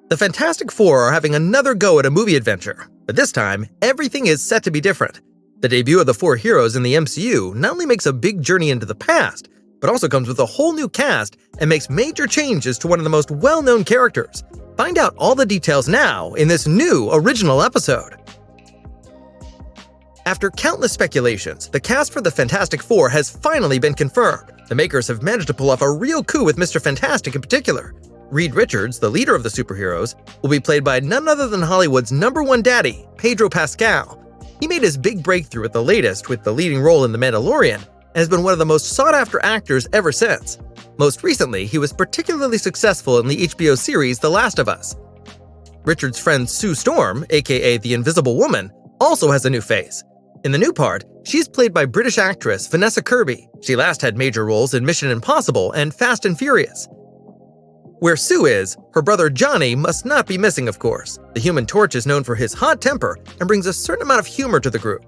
The Fantastic Four are having another go at a movie adventure, but this time, everything is set to be different. The debut of the four heroes in the MCU not only makes a big journey into the past, but also comes with a whole new cast and makes major changes to one of the most well-known characters. Find out all the details now in this new original episode. After countless speculations, the cast for the Fantastic Four has finally been confirmed. The makers have managed to pull off a real coup with Mr. Fantastic in particular. Reed Richards, the leader of the superheroes, will be played by none other than Hollywood's #1 daddy, Pedro Pascal. He made his big breakthrough at the latest with the leading role in The Mandalorian and has been one of the most sought-after actors ever since. Most recently, he was particularly successful in the HBO series The Last of Us. Richards' friend Sue Storm, aka the Invisible Woman, also has a new face. In the new part, she's played by British actress Vanessa Kirby. She last had major roles in Mission Impossible and Fast and Furious. Where Sue is, her brother Johnny must not be missing, of course. The Human Torch is known for his hot temper and brings a certain amount of humor to the group.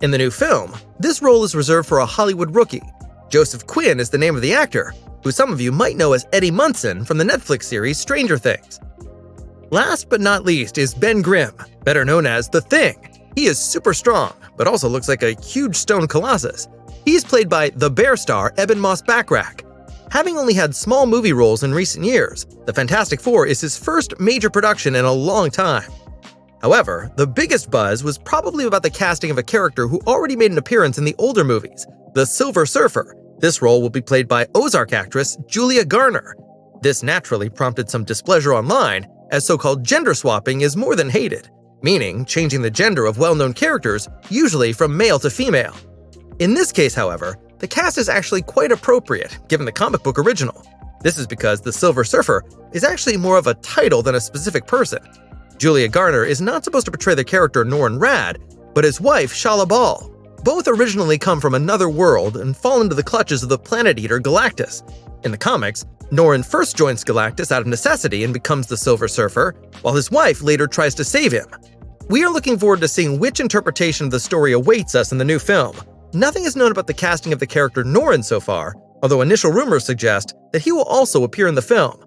In the new film, this role is reserved for a Hollywood rookie. Joseph Quinn is the name of the actor, who some of you might know as Eddie Munson from the Netflix series Stranger Things. Last but not least is Ben Grimm, better known as The Thing. He is super strong, but also looks like a huge stone colossus. He's played by the Bear star Eben Moss-Bachrach. Having only had small movie roles in recent years, The Fantastic Four is his first major production in a long time. However, the biggest buzz was probably about the casting of a character who already made an appearance in the older movies, the Silver Surfer. This role will be played by Ozark actress Julia Garner. This naturally prompted some displeasure online, as so-called gender swapping is more than hated, meaning changing the gender of well-known characters, usually from male to female. In this case, however, the cast is actually quite appropriate, given the comic book original. This is because the Silver Surfer is actually more of a title than a specific person. Julia Garner is not supposed to portray the character Norrin Radd, but his wife Shala Bal. Both originally come from another world and fall into the clutches of the planet eater Galactus. In the comics, Norrin first joins Galactus out of necessity and becomes the Silver Surfer, while his wife later tries to save him. We are looking forward to seeing which interpretation of the story awaits us in the new film. Nothing is known about the casting of the character Norrin so far, although initial rumors suggest that he will also appear in the film.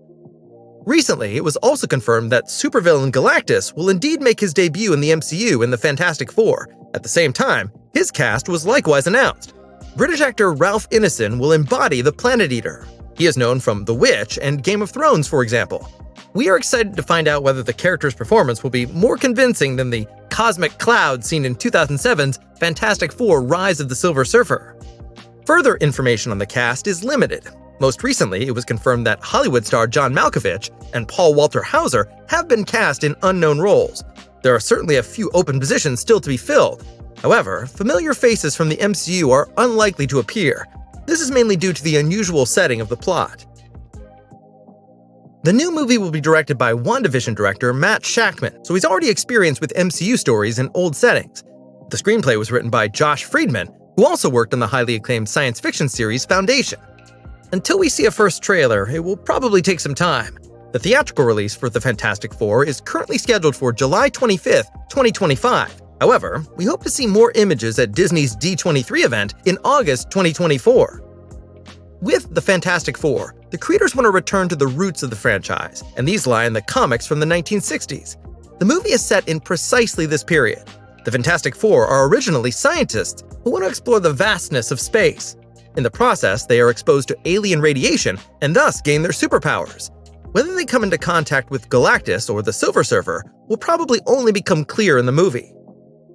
Recently, it was also confirmed that supervillain Galactus will indeed make his debut in the MCU in the Fantastic Four. At the same time, his cast was likewise announced. British actor Ralph Ineson will embody the Planet Eater. He is known from The Witch and Game of Thrones, for example. We are excited to find out whether the character's performance will be more convincing than the cosmic cloud seen in 2007's Fantastic Four: Rise of the Silver Surfer. Further information on the cast is limited. Most recently, it was confirmed that Hollywood star John Malkovich and Paul Walter Hauser have been cast in unknown roles. There are certainly a few open positions still to be filled. However, familiar faces from the MCU are unlikely to appear. This is mainly due to the unusual setting of the plot. The new movie will be directed by WandaVision director Matt Shakman, so he's already experienced with MCU stories in old settings. The screenplay was written by Josh Friedman, who also worked on the highly acclaimed science fiction series Foundation. Until we see a first trailer, it will probably take some time. The theatrical release for The Fantastic Four is currently scheduled for July 25th, 2025. However, we hope to see more images at Disney's D23 event in August 2024. With The Fantastic Four, the creators want to return to the roots of the franchise, and these lie in the comics from the 1960s. The movie is set in precisely this period. The Fantastic Four are originally scientists who want to explore the vastness of space. In the process, they are exposed to alien radiation and thus gain their superpowers. Whether they come into contact with Galactus or the Silver Surfer will probably only become clear in the movie.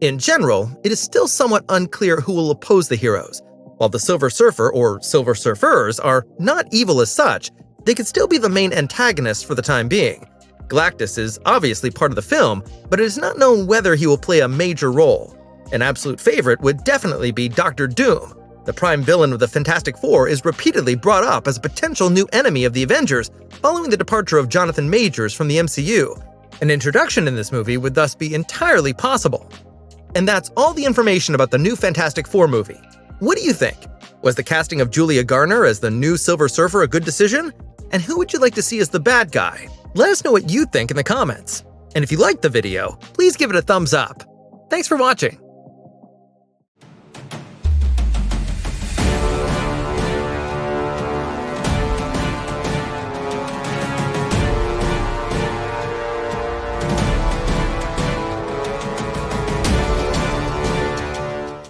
In general, it is still somewhat unclear who will oppose the heroes. While the Silver Surfer or Silver Surfers are not evil as such, they could still be the main antagonists for the time being. Galactus is obviously part of the film, but it is not known whether he will play a major role. An absolute favorite would definitely be Dr. Doom. The prime villain of the Fantastic Four is repeatedly brought up as a potential new enemy of the Avengers following the departure of Jonathan Majors from the MCU. An introduction in this movie would thus be entirely possible. And that's all the information about the new Fantastic Four movie. What do you think? Was the casting of Julia Garner as the new Silver Surfer a good decision? And who would you like to see as the bad guy? Let us know what you think in the comments. And if you liked the video, please give it a thumbs up. Thanks for watching.